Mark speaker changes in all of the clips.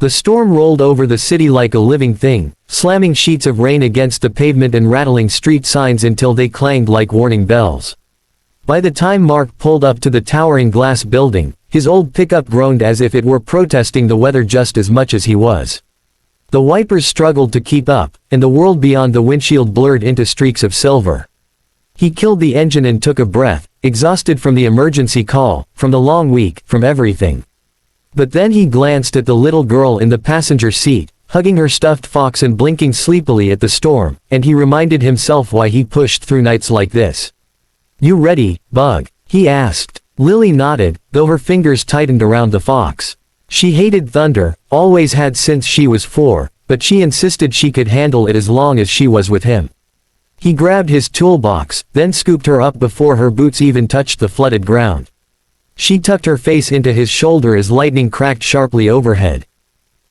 Speaker 1: The storm rolled over the city like a living thing, slamming sheets of rain against the pavement and rattling street signs until they clanged like warning bells. By the time Mark pulled up to the towering glass building, his old pickup groaned as if it were protesting the weather just as much as he was. The wipers struggled to keep up, and the world beyond the windshield blurred into streaks of silver. He killed the engine and took a breath, exhausted from the emergency call, from the long week, from everything. But then he glanced at the little girl in the passenger seat, hugging her stuffed fox and blinking sleepily at the storm, and he reminded himself why he pushed through nights like this. "You ready, Bug?" he asked. Lily nodded, though her fingers tightened around the fox. She hated thunder, always had since she was 4, but she insisted she could handle it as long as she was with him. He grabbed his toolbox, then scooped her up before her boots even touched the flooded ground. She tucked her face into his shoulder as lightning cracked sharply overhead.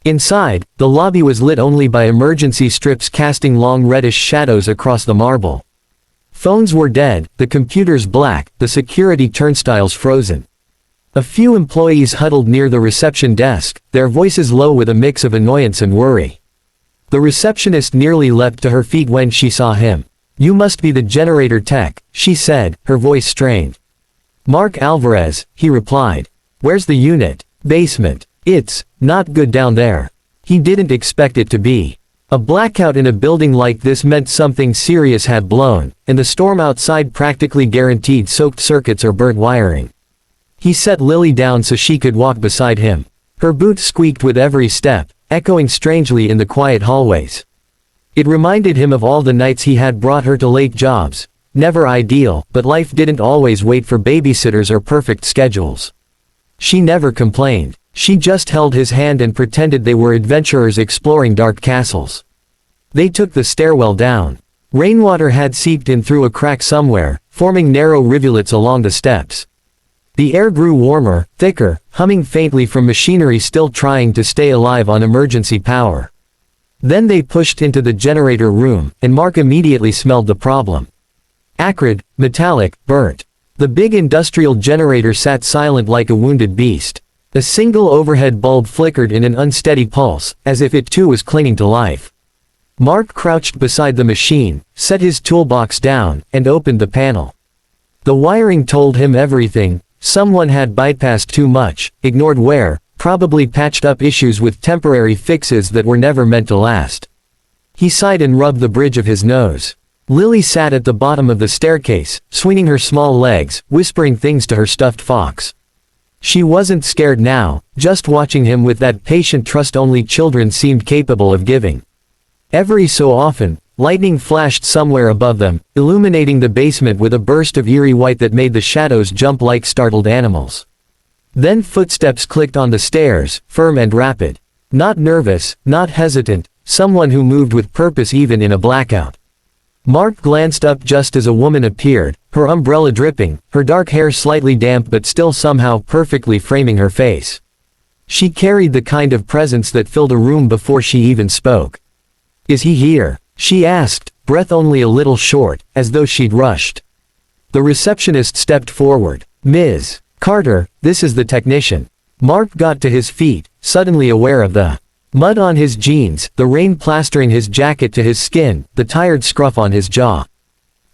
Speaker 1: Inside, the lobby was lit only by emergency strips casting long reddish shadows across the marble. Phones were dead, the computers black, the security turnstiles frozen. A few employees huddled near the reception desk, their voices low with a mix of annoyance and worry. The receptionist nearly leapt to her feet when she saw him. "You must be the generator tech," she said, her voice strained. "Mark Alvarez," he replied. "Where's the unit?" "Basement. It's not good down there." He didn't expect it to be. A blackout in a building like this meant something serious had blown, and the storm outside practically guaranteed soaked circuits or burnt wiring. He set Lily down so she could walk beside him. Her boots squeaked with every step, echoing strangely in the quiet hallways. It reminded him of all the nights he had brought her to late jobs. Never ideal, but life didn't always wait for babysitters or perfect schedules. She never complained. She just held his hand and pretended they were adventurers exploring dark castles. They took the stairwell down. Rainwater had seeped in through a crack somewhere, forming narrow rivulets along the steps. The air grew warmer, thicker, humming faintly from machinery still trying to stay alive on emergency power. Then they pushed into the generator room, and Mark immediately smelled the problem. Acrid, metallic, burnt. The big industrial generator sat silent like a wounded beast. A single overhead bulb flickered in an unsteady pulse, as if it too was clinging to life. Mark crouched beside the machine, set his toolbox down, and opened the panel. The wiring told him everything. Someone had bypassed too much, ignored wear, probably patched up issues with temporary fixes that were never meant to last. He sighed and rubbed the bridge of his nose. Lily sat at the bottom of the staircase, swinging her small legs, whispering things to her stuffed fox. She wasn't scared now, just watching him with that patient trust only children seemed capable of giving. Every so often, lightning flashed somewhere above them, illuminating the basement with a burst of eerie white that made the shadows jump like startled animals. Then footsteps clicked on the stairs, firm and rapid. Not nervous, not hesitant, someone who moved with purpose even in a blackout. Mark glanced up just as a woman appeared, her umbrella dripping, her dark hair slightly damp but still somehow perfectly framing her face. She carried the kind of presence that filled a room before she even spoke. "Is he here?" she asked, breath only a little short, as though she'd rushed. The receptionist stepped forward. "Ms. Carter, this is the technician." Mark got to his feet, suddenly aware of the mud on his jeans, the rain plastering his jacket to his skin, the tired scruff on his jaw.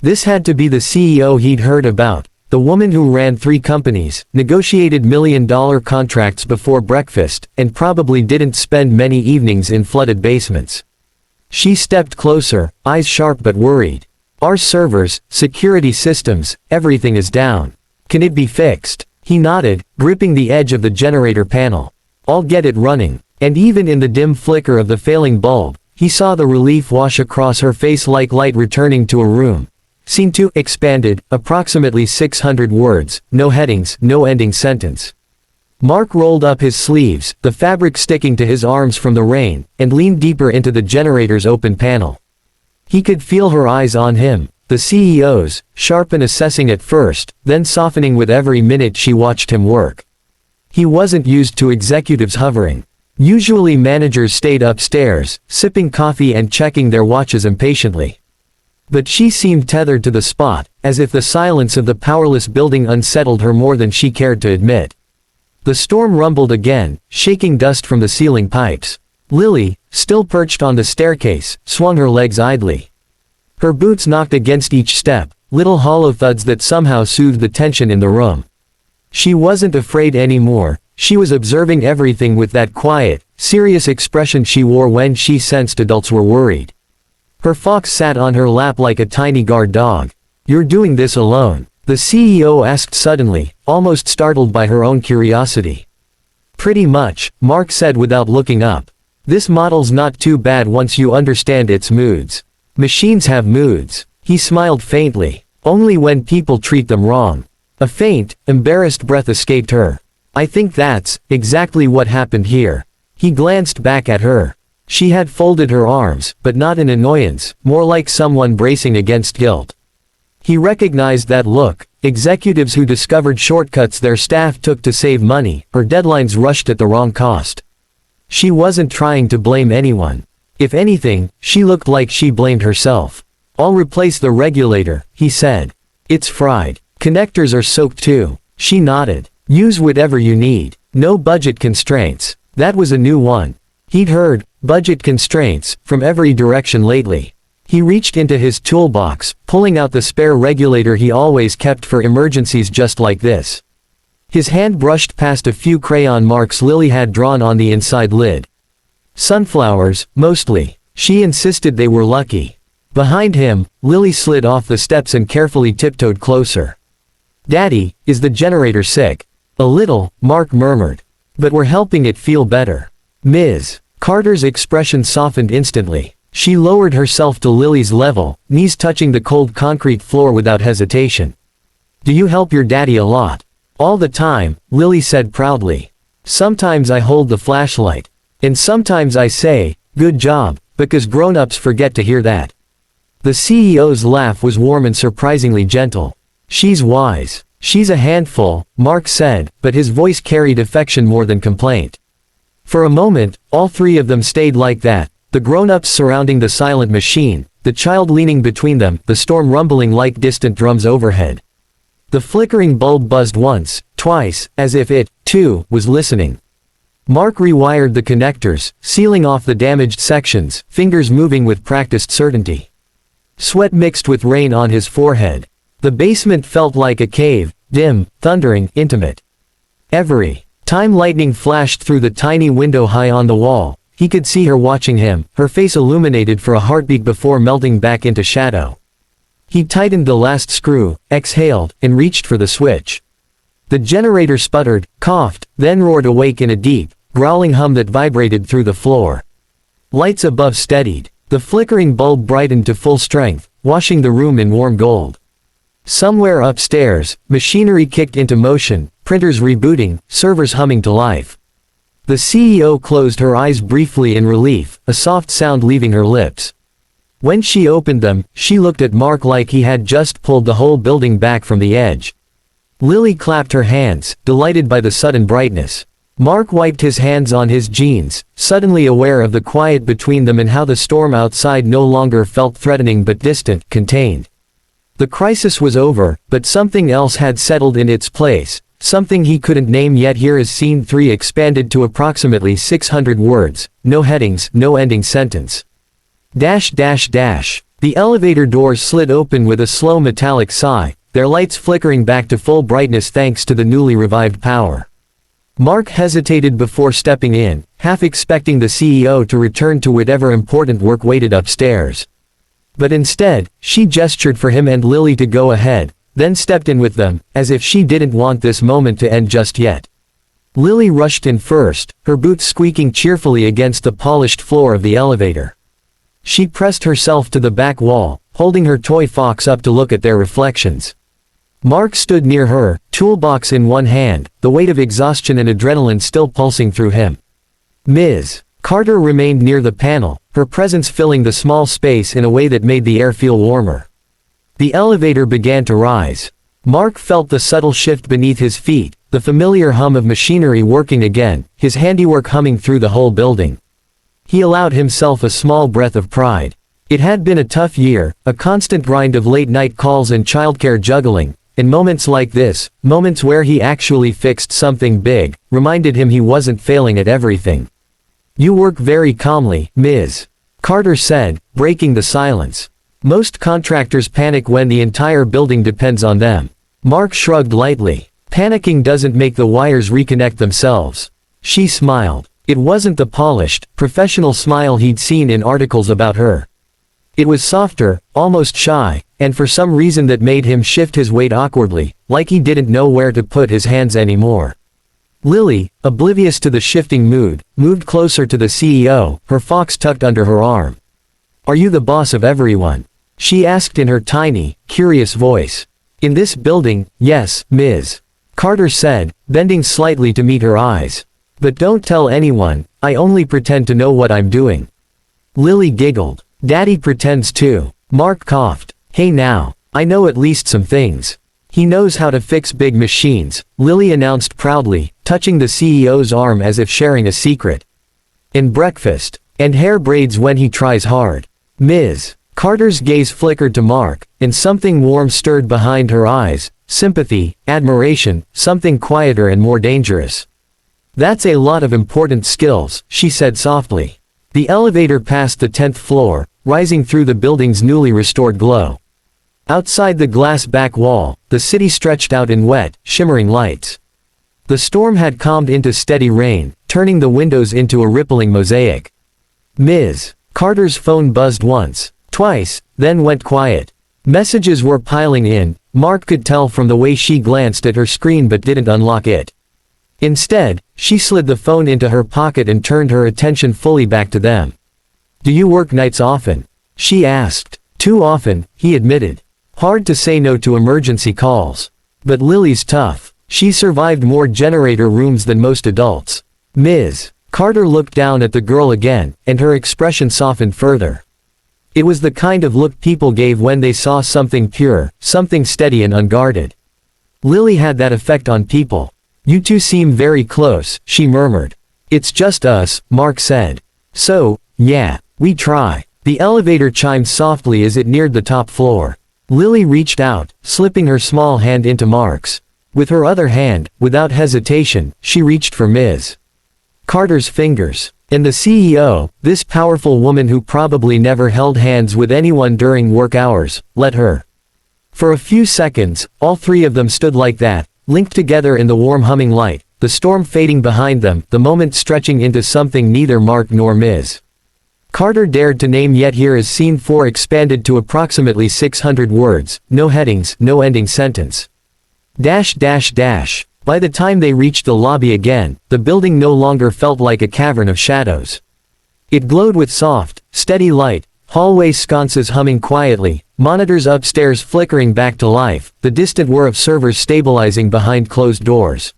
Speaker 1: This had to be the CEO he'd heard about, the woman who ran 3 companies, negotiated million-dollar contracts before breakfast, and probably didn't spend many evenings in flooded basements. She stepped closer, eyes sharp but worried. "Our servers, security systems, everything is down. Can it be fixed?" He nodded, gripping the edge of the generator panel. "I'll get it running." And even in the dim flicker of the failing bulb, he saw the relief wash across her face like light returning to a room. Scene 2 expanded, approximately 600 words, no headings, no ending sentence. Mark rolled up his sleeves, the fabric sticking to his arms from the rain, and leaned deeper into the generator's open panel. He could feel her eyes on him, the CEO's, sharp and assessing at first, then softening with every minute she watched him work. He wasn't used to executives hovering. Usually managers stayed upstairs, sipping coffee and checking their watches impatiently. But she seemed tethered to the spot, as if the silence of the powerless building unsettled her more than she cared to admit. The storm rumbled again, shaking dust from the ceiling pipes. Lily, still perched on the staircase, swung her legs idly. Her boots knocked against each step, little hollow thuds that somehow soothed the tension in the room. She wasn't afraid anymore, she was observing everything with that quiet, serious expression she wore when she sensed adults were worried. Her fox sat on her lap like a tiny guard dog. "You're doing this alone?" the CEO asked suddenly, almost startled by her own curiosity. "Pretty much," Mark said without looking up. "This model's not too bad once you understand its moods. Machines have moods." He smiled faintly. "Only when people treat them wrong." A faint, embarrassed breath escaped her. "I think that's exactly what happened here." He glanced back at her. She had folded her arms, but not in annoyance, more like someone bracing against guilt. He recognized that look: executives who discovered shortcuts their staff took to save money, or deadlines rushed at the wrong cost. She wasn't trying to blame anyone. If anything, she looked like she blamed herself. "I'll replace the regulator," he said. "It's fried. Connectors are soaked too." She nodded. "Use whatever you need. No budget constraints." That was a new one. He'd heard budget constraints from every direction lately. He reached into his toolbox, pulling out the spare regulator he always kept for emergencies just like this. His hand brushed past a few crayon marks Lily had drawn on the inside lid. Sunflowers, mostly. She insisted they were lucky. Behind him, Lily slid off the steps and carefully tiptoed closer. "Daddy, is the generator sick?" "A little," Mark murmured. "But we're helping it feel better." "Ms." Carter's expression softened instantly. She lowered herself to Lily's level, knees touching the cold concrete floor without hesitation. "Do you help your daddy a lot?" "All the time," Lily said proudly. "Sometimes I hold the flashlight. And sometimes I say, 'Good job,' because grown-ups forget to hear that." The CEO's laugh was warm and surprisingly gentle. "She's wise. She's a handful," Mark said, but his voice carried affection more than complaint. For a moment, all three of them stayed like that, the grown-ups surrounding the silent machine, the child leaning between them, the storm rumbling like distant drums overhead. The flickering bulb buzzed once, twice, as if it, too, was listening. Mark rewired the connectors, sealing off the damaged sections, fingers moving with practiced certainty. Sweat mixed with rain on his forehead. The basement felt like a cave, dim, thundering, intimate. Every time lightning flashed through the tiny window high on the wall, he could see her watching him, her face illuminated for a heartbeat before melting back into shadow. He tightened the last screw, exhaled, and reached for the switch. The generator sputtered, coughed, then roared awake in a deep, growling hum that vibrated through the floor. Lights above steadied. The flickering bulb brightened to full strength, washing the room in warm gold. Somewhere upstairs, machinery kicked into motion, printers rebooting, servers humming to life. The CEO closed her eyes briefly in relief, a soft sound leaving her lips. When she opened them, she looked at Mark like he had just pulled the whole building back from the edge. Lily clapped her hands, delighted by the sudden brightness. Mark wiped his hands on his jeans, suddenly aware of the quiet between them and how the storm outside no longer felt threatening but distant, contained. The crisis was over, but something else had settled in its place, something he couldn't name yet. Here is Scene 3 expanded to approximately 600 words, no headings, no ending sentence. The elevator doors slid open with a slow metallic sigh, their lights flickering back to full brightness thanks to the newly revived power. Mark hesitated before stepping in, half expecting the CEO to return to whatever important work waited upstairs. But instead, she gestured for him and Lily to go ahead, then stepped in with them, as if she didn't want this moment to end just yet. Lily rushed in first, her boots squeaking cheerfully against the polished floor of the elevator. She pressed herself to the back wall, holding her toy fox up to look at their reflections. Mark stood near her, toolbox in one hand, the weight of exhaustion and adrenaline still pulsing through him. Ms. Carter remained near the panel, her presence filling the small space in a way that made the air feel warmer. The elevator began to rise. Mark felt the subtle shift beneath his feet, the familiar hum of machinery working again, his handiwork humming through the whole building. He allowed himself a small breath of pride. It had been a tough year, a constant grind of late-night calls and childcare juggling, and moments like this, moments where he actually fixed something big, reminded him he wasn't failing at everything. "You work very calmly, Ms. Carter said, breaking the silence. "Most contractors panic when the entire building depends on them." Mark shrugged lightly. "Panicking doesn't make the wires reconnect themselves." She smiled. It wasn't the polished, professional smile he'd seen in articles about her. It was softer, almost shy, and for some reason that made him shift his weight awkwardly, like he didn't know where to put his hands anymore. Lily, oblivious to the shifting mood, moved closer to the CEO, her fox tucked under her arm. "Are you the boss of everyone?" she asked in her tiny, curious voice. "In this building, yes, Ms. Carter said, bending slightly to meet her eyes. "But don't tell anyone, I only pretend to know what I'm doing." Lily giggled. "Daddy pretends too." Mark coughed. "Hey now, I know at least some things. He knows how to fix big machines," Lily announced proudly, touching the CEO's arm as if sharing a secret. "And breakfast. And hair braids when he tries hard." Ms. Carter's gaze flickered to Mark, and something warm stirred behind her eyes, sympathy, admiration, something quieter and more dangerous. "That's a lot of important skills," she said softly. The elevator passed the 10th floor, rising through the building's newly restored glow. Outside the glass back wall, the city stretched out in wet, shimmering lights. The storm had calmed into steady rain, turning the windows into a rippling mosaic. Ms. Carter's phone buzzed once, twice, then went quiet. Messages were piling in. Mark could tell from the way she glanced at her screen but didn't unlock it. Instead, she slid the phone into her pocket and turned her attention fully back to them. "Do you work nights often?" she asked. "Too often," he admitted. "Hard to say no to emergency calls. But Lily's tough. She survived more generator rooms than most adults." Ms. Carter looked down at the girl again, and her expression softened further. It was the kind of look people gave when they saw something pure, something steady and unguarded. Lily had that effect on people. "You two seem very close," she murmured. "It's just us," Mark said. "So, yeah, we try." The elevator chimed softly as it neared the top floor. Lily reached out, slipping her small hand into Mark's. With her other hand, without hesitation, she reached for Ms. Carter's fingers. And the CEO, this powerful woman who probably never held hands with anyone during work hours, let her. For a few seconds, all three of them stood like that, linked together in the warm humming light, the storm fading behind them, the moment stretching into something neither Mark nor Ms. Carter dared to name yet here as Scene 4 expanded to approximately 600 words, no headings, no ending sentence. Dash. By the time they reached the lobby again, the building no longer felt like a cavern of shadows. It glowed with soft, steady light, hallway sconces humming quietly, monitors upstairs flickering back to life, the distant whir of servers stabilizing behind closed doors.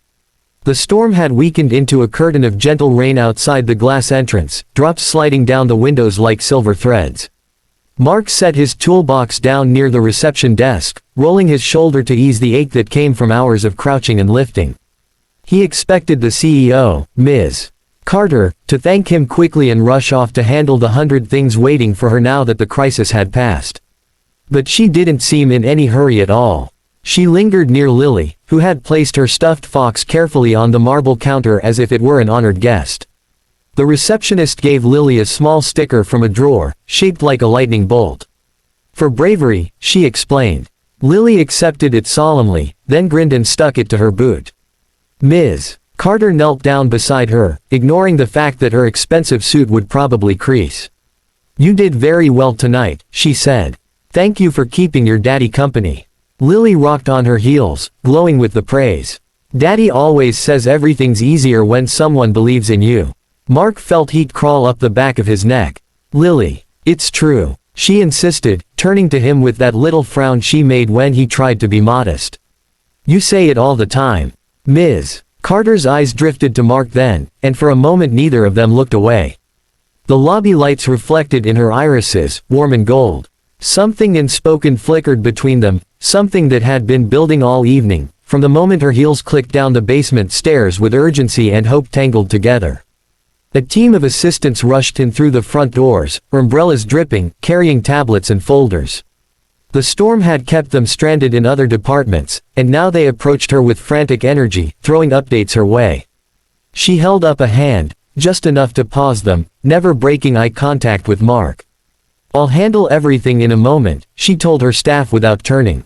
Speaker 1: The storm had weakened into a curtain of gentle rain outside the glass entrance, drops sliding down the windows like silver threads. Mark set his toolbox down near the reception desk, rolling his shoulder to ease the ache that came from hours of crouching and lifting. He expected the CEO, Ms. Carter, to thank him quickly and rush off to handle the 100 things waiting for her now that the crisis had passed. But she didn't seem in any hurry at all. She lingered near Lily, who had placed her stuffed fox carefully on the marble counter as if it were an honored guest. The receptionist gave Lily a small sticker from a drawer, shaped like a lightning bolt. "For bravery," she explained. Lily accepted it solemnly, then grinned and stuck it to her boot. Ms. Carter knelt down beside her, ignoring the fact that her expensive suit would probably crease. "You did very well tonight," she said. "Thank you for keeping your daddy company." Lily rocked on her heels, glowing with the praise. "Daddy always says everything's easier when someone believes in you." Mark felt heat crawl up the back of his neck. "Lily, it's true," she insisted, turning to him with that little frown she made when he tried to be modest. "You say it all the time." Ms. Carter's eyes drifted to Mark then, and for a moment neither of them looked away. The lobby lights reflected in her irises, warm and gold. Something unspoken flickered between them, something that had been building all evening, from the moment her heels clicked down the basement stairs with urgency and hope tangled together. A team of assistants rushed in through the front doors, umbrellas dripping, carrying tablets and folders. The storm had kept them stranded in other departments, and now they approached her with frantic energy, throwing updates her way. She held up a hand, just enough to pause them, never breaking eye contact with Mark. "I'll handle everything in a moment," she told her staff without turning.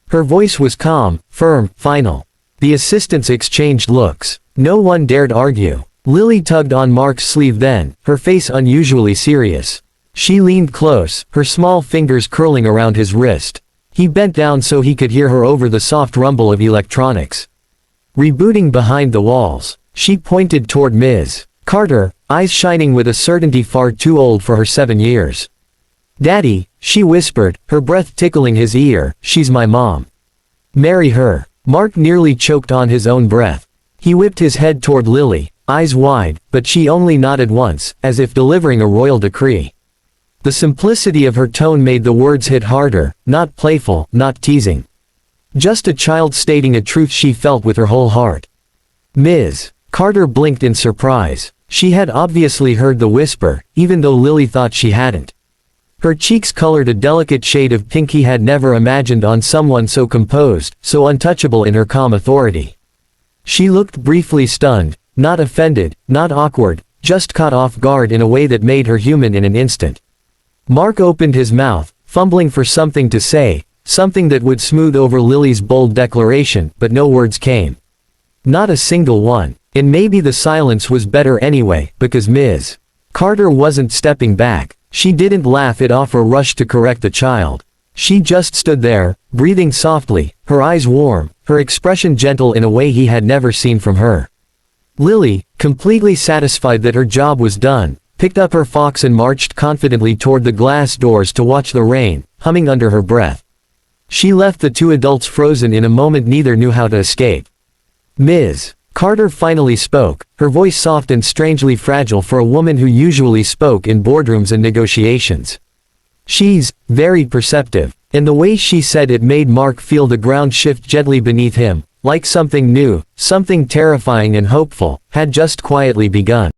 Speaker 1: Her voice was calm, firm, final. The assistants exchanged looks. No one dared argue. Lily tugged on Mark's sleeve then, her face unusually serious. She leaned close, her small fingers curling around his wrist. He bent down so he could hear her over the soft rumble of electronics. Rebooting behind the walls. She pointed toward Ms. Carter, eyes shining with a certainty far too old for her 7 years. "Daddy," she whispered, her breath tickling his ear, "she's my mom. Marry her." Mark nearly choked on his own breath. He whipped his head toward Lily, eyes wide, but she only nodded once, as if delivering a royal decree. The simplicity of her tone made the words hit harder, not playful, not teasing. Just a child stating a truth she felt with her whole heart. Ms. Carter blinked in surprise. She had obviously heard the whisper, even though Lily thought she hadn't. Her cheeks colored a delicate shade of pink he had never imagined on someone so composed, so untouchable in her calm authority. She looked briefly stunned, not offended, not awkward, just caught off guard in a way that made her human in an instant. Mark opened his mouth, fumbling for something to say, something that would smooth over Lily's bold declaration, but no words came. Not a single one. And maybe the silence was better anyway, because Ms. Carter wasn't stepping back. She didn't laugh it off or rush to correct the child. She just stood there, breathing softly, her eyes warm, her expression gentle in a way he had never seen from her. Lily, completely satisfied that her job was done, picked up her fox and marched confidently toward the glass doors to watch the rain, humming under her breath. She left the two adults frozen in a moment neither knew how to escape. Ms. Carter finally spoke, her voice soft and strangely fragile for a woman who usually spoke in boardrooms and negotiations. "She's very perceptive," and the way she said it made Mark feel the ground shift gently beneath him, like something new, something terrifying and hopeful, had just quietly begun.